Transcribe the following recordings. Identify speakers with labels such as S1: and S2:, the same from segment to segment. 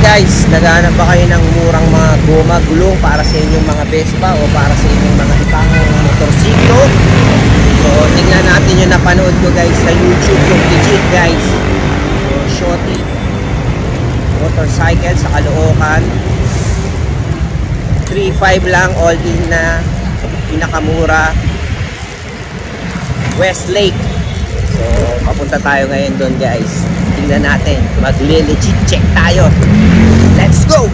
S1: Guys, naghahanap ba kayo ng murang mga goma, gulong para sa inyong mga Vespa o para sa inyong mga ibang motorsiklo? So, tingnan natin yung napanood ko guys sa YouTube, yung legit guys. So, Shorty Motorcycle sa Caloocan. 3.5 lang, all in na, pinakamura. Westlake. So, papunta tayo ngayon doon guys. Tingnan natin, magle-legit check tayo. Let's go!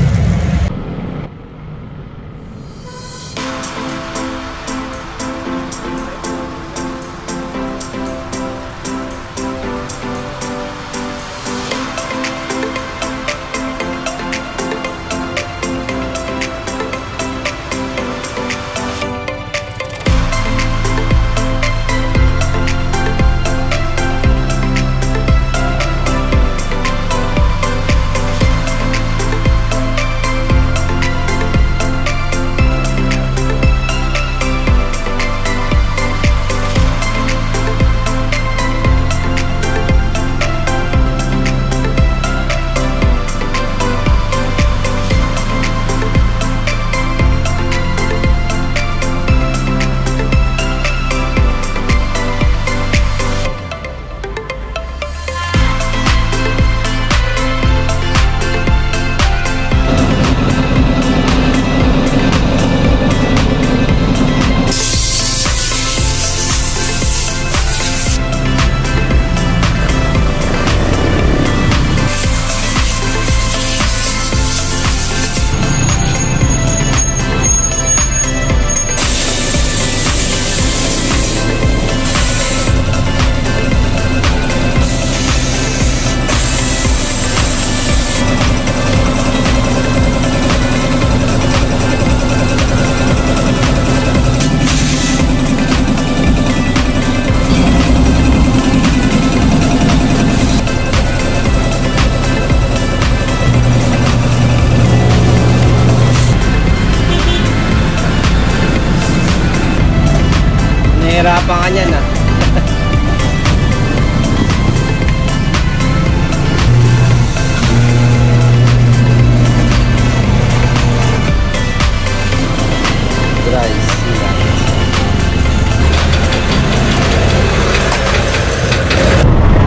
S1: Nahirapan ka niyan ah.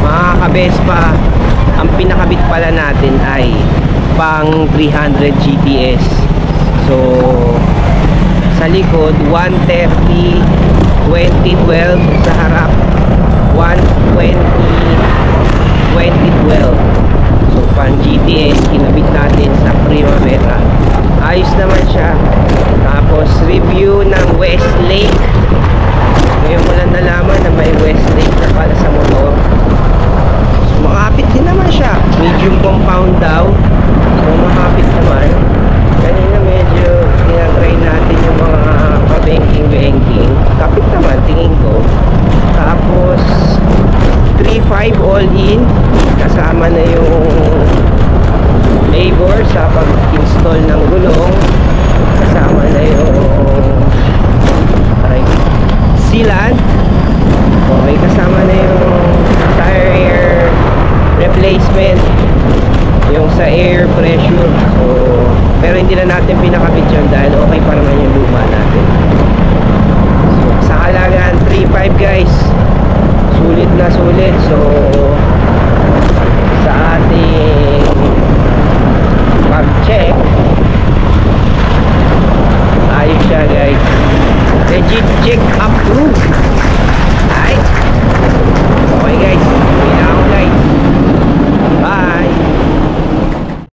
S1: Mga ka-Vespa, ang pinakabit pala natin ay pang 300 GTS. So sa likod 130 2012, sa harap 120 2012. So pang GTS kinabit natin sa Primavera. Ayos naman siya. Tapos review ng Westlake. Ngayon mo lang nalaman na may Westlake na pala sa motor. So makapit din naman siya. Medium compound daw. So makapit naman. Kanina medyo tinatry natin yung mga pa-banking-banking. Kapit naman, tingin ko. Tapos 3.5 all in. Kasama na yung labor sa pag-install ng gulong. Kasama na yung sealant. Okay, kasama na yung tire replacement, yung sa air pressure. So pero hindi na natin pinakabit yun dahil okay pa naman yung luma natin. So sa halagaan 3.5 guys, sulit na sulit. So sa ating pag-check, ayos siya guys. Legit check approved. Alright, okay guys.